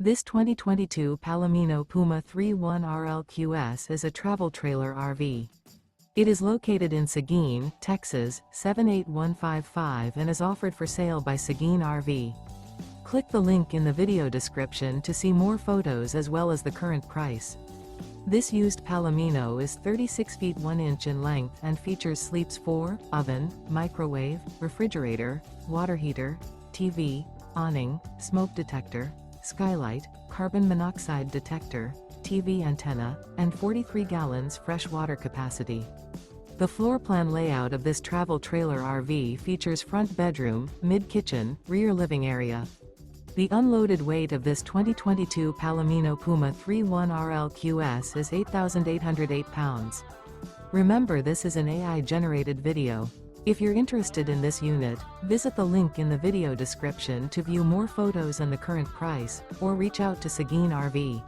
This 2022 Palomino Puma 31RLQS is a travel trailer RV. It is located in Seguin, Texas, 78155 and is offered for sale by Seguin RV. Click the link in the video description to see more photos as well as the current price. This used Palomino is 36 feet 1 inch in length and features sleeps 4, oven, microwave, refrigerator, water heater, TV, awning, smoke detector, skylight, carbon monoxide detector, TV antenna, and 43 gallons fresh water capacity. The floor plan layout of this travel trailer RV features front bedroom, mid-kitchen, rear living area. The unloaded weight of this 2022 Palomino Puma 31RLQS is 8,808 pounds. Remember, this is an AI-generated video. If you're interested in this unit, visit the link in the video description to view more photos and the current price, or reach out to Seguin RV.